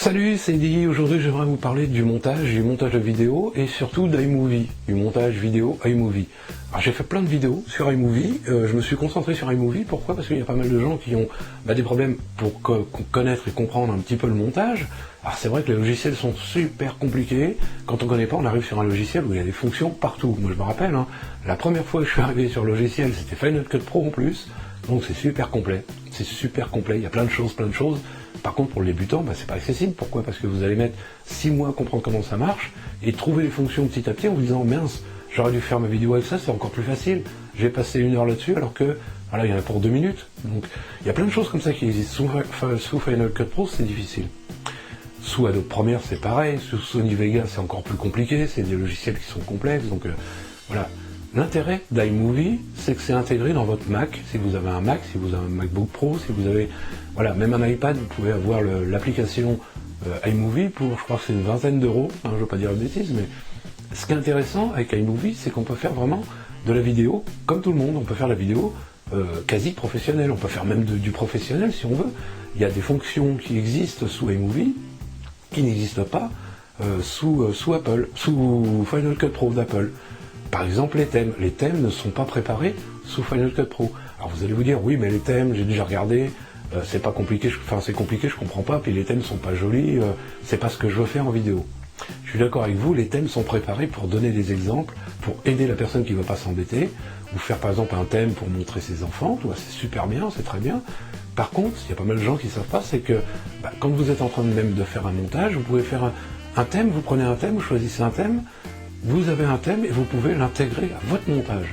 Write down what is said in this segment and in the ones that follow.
Salut, c'est Eddie. Aujourd'hui j'aimerais vous parler du montage de vidéo et surtout d'iMovie, du montage vidéo iMovie. Alors j'ai fait plein de vidéos sur iMovie, je me suis concentré sur iMovie, pourquoi? Parce qu'il y a pas mal de gens qui ont des problèmes pour connaître et comprendre un petit peu le montage. Alors c'est vrai que les logiciels sont super compliqués, quand on connaît pas on arrive sur un logiciel où il y a des fonctions partout. Moi je me rappelle, la première fois que je suis arrivé sur le logiciel c'était Final Cut Pro en plus, donc c'est super complet, il y a plein de choses. Par contre, pour le débutant, c'est pas accessible. Pourquoi? Parce que vous allez mettre 6 mois à comprendre comment ça marche et trouver les fonctions petit à petit en vous disant mince, j'aurais dû faire ma vidéo avec ça, c'est encore plus facile. J'ai passé 1 heure là-dessus alors que voilà, il y en a pour 2 minutes. Donc il y a plein de choses comme ça qui existent. Sous Final Cut Pro, c'est difficile. Sous Adobe Premiere, c'est pareil. Sous Sony Vegas, c'est encore plus compliqué. C'est des logiciels qui sont complexes. Donc voilà. L'intérêt d'iMovie, c'est que c'est intégré dans votre Mac. Si vous avez un Mac, si vous avez un MacBook Pro, si vous avez même un iPad, vous pouvez avoir l'application iMovie pour, je crois que c'est une vingtaine d'euros. Je ne veux pas dire une bêtise, mais ce qui est intéressant avec iMovie, c'est qu'on peut faire vraiment de la vidéo comme tout le monde. On peut faire la vidéo quasi professionnelle. On peut faire même du professionnel si on veut. Il y a des fonctions qui existent sous iMovie qui n'existent pas sous Final Cut Pro d'Apple. Par exemple, les thèmes. Les thèmes ne sont pas préparés sous Final Cut Pro. Alors vous allez vous dire, oui, mais les thèmes, j'ai déjà regardé, c'est pas compliqué, c'est compliqué, je comprends pas, puis les thèmes sont pas jolis, c'est pas ce que je veux faire en vidéo. Je suis d'accord avec vous, les thèmes sont préparés pour donner des exemples, pour aider la personne qui ne va pas s'embêter, ou faire par exemple un thème pour montrer ses enfants, c'est super bien, c'est très bien. Par contre, il y a pas mal de gens qui ne savent pas, c'est que quand vous êtes en train même de faire un montage, vous pouvez faire un thème, vous prenez un thème, vous choisissez un thème, vous avez un thème et vous pouvez l'intégrer à votre montage.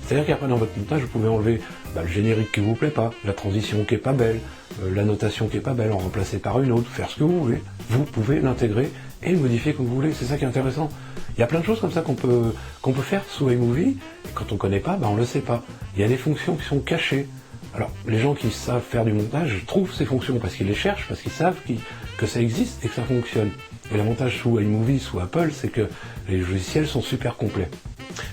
C'est-à-dire qu'après dans votre montage, vous pouvez enlever le générique qui ne vous plaît pas, la transition qui n'est pas belle, la notation qui n'est pas belle, en remplacer par une autre, faire ce que vous voulez. Vous pouvez l'intégrer et le modifier comme vous voulez, c'est ça qui est intéressant. Il y a plein de choses comme ça qu'on peut faire sous iMovie, et quand on ne connaît pas, on ne le sait pas. Il y a des fonctions qui sont cachées. Alors, les gens qui savent faire du montage trouvent ces fonctions parce qu'ils les cherchent, parce qu'ils savent que ça existe et que ça fonctionne. Et le montage sous iMovie, sous Apple, c'est que les logiciels sont super complets.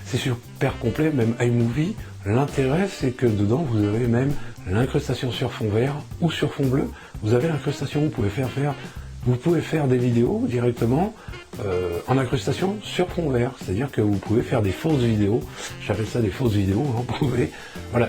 C'est super complet, même iMovie. L'intérêt, c'est que dedans, vous avez même l'incrustation sur fond vert ou sur fond bleu. Vous avez l'incrustation, vous pouvez faire des vidéos directement en incrustation sur fond vert. C'est-à-dire que vous pouvez faire des fausses vidéos. J'appelle ça des fausses vidéos. Vous pouvez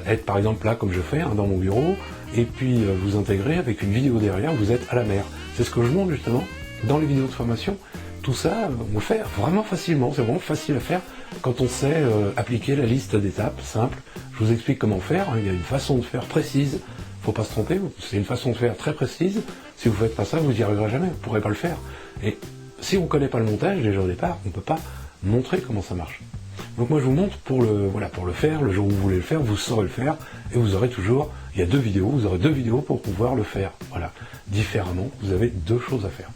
être par exemple là, comme je fais, dans mon bureau, et puis vous intégrer avec une vidéo derrière, vous êtes à la mer. C'est ce que je montre justement dans les vidéos de formation. Tout ça, on le fait vraiment facilement, c'est vraiment facile à faire quand on sait appliquer la liste d'étapes simple. Je vous explique comment faire, il y a une façon de faire précise, faut pas se tromper, c'est une façon de faire très précise. Si vous ne faites pas ça, vous n'y arriverez jamais, vous ne pourrez pas le faire. Et si on ne connaît pas le montage déjà au départ, on ne peut pas montrer comment ça marche. Donc moi je vous montre pour le faire, le jour où vous voulez le faire, vous saurez le faire, et vous aurez toujours, il y a vous aurez 2 vidéos pour pouvoir le faire. Voilà, différemment, vous avez 2 choses à faire.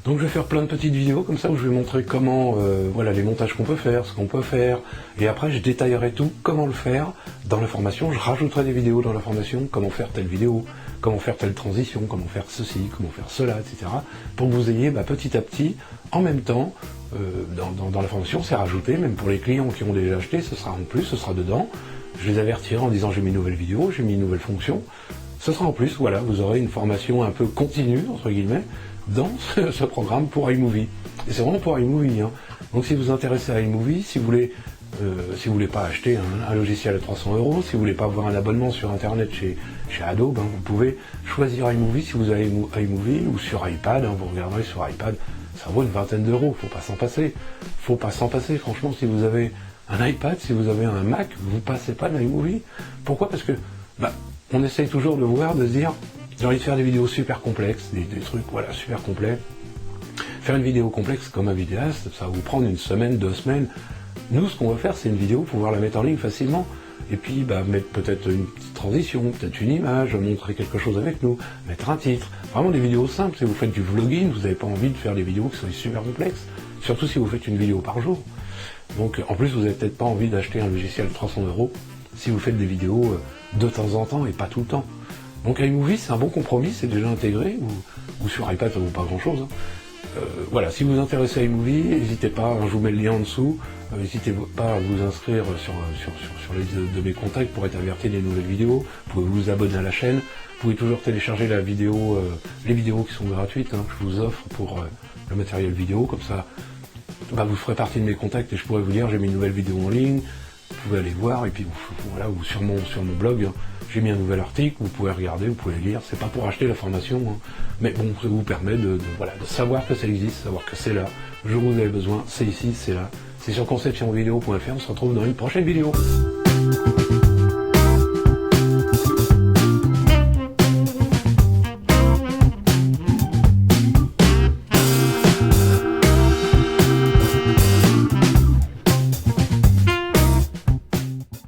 Donc je vais faire plein de petites vidéos comme ça où je vais montrer comment, les montages qu'on peut faire, ce qu'on peut faire, et après je détaillerai tout, comment le faire dans la formation, je rajouterai des vidéos dans la formation, comment faire telle vidéo, comment faire telle transition, comment faire ceci, comment faire cela, etc. pour que vous ayez petit à petit, en même temps, dans la formation, c'est rajouté, même pour les clients qui ont déjà acheté, ce sera en plus, ce sera dedans, je les avertirai en disant j'ai mis une nouvelle vidéo, j'ai mis une nouvelle fonction, ce sera en plus, voilà, vous aurez une formation un peu continue, entre guillemets, dans ce programme pour iMovie. Et c'est vraiment pour iMovie. Donc si vous vous intéressez à iMovie, si vous voulez pas acheter un logiciel à 300 €, si vous voulez pas avoir un abonnement sur internet chez Adobe, vous pouvez choisir iMovie si vous avez iMovie, ou sur iPad, vous regarderez sur iPad, ça vaut une vingtaine d'euros, faut pas s'en passer, franchement. Si vous avez un iPad, si vous avez un Mac, vous passez pas de iMovie. Pourquoi? Parce que on essaye toujours de se dire, j'ai envie de faire des vidéos super complexes, des trucs super complets. Faire une vidéo complexe comme un vidéaste, ça va vous prendre 1 semaine, 2 semaines. Nous, ce qu'on va faire, c'est une vidéo, pouvoir la mettre en ligne facilement. Et puis, mettre peut-être une petite transition, peut-être une image, montrer quelque chose avec nous, mettre un titre. Vraiment des vidéos simples. Si vous faites du vlogging, vous n'avez pas envie de faire des vidéos qui sont super complexes. Surtout si vous faites une vidéo par jour. Donc, en plus, vous n'avez peut-être pas envie d'acheter un logiciel de 300 € si vous faites des vidéos de temps en temps et pas tout le temps. Donc iMovie, c'est un bon compromis, c'est déjà intégré, ou sur iPad, ça ne vaut pas grand-chose. Si vous vous intéressez à iMovie, n'hésitez pas, je vous mets le lien en dessous, n'hésitez pas à vous inscrire sur les listes de mes contacts pour être averti des nouvelles vidéos, vous pouvez vous abonner à la chaîne, pouvez toujours télécharger la vidéo, les vidéos qui sont gratuites, hein, que je vous offre pour le matériel vidéo, comme ça bah, vous ferez partie de mes contacts et je pourrais vous dire j'ai mis une nouvelle vidéo en ligne, vous pouvez aller voir, et puis voilà, ou sur mon blog, hein, j'ai mis un nouvel article, vous pouvez regarder, vous pouvez lire, c'est pas pour acheter la formation, hein, mais bon, ça vous permet voilà, de savoir que ça existe, savoir que c'est là, le jour où vous avez besoin, c'est ici, c'est là, c'est sur conceptionvideo.fr, on se retrouve dans une prochaine vidéo.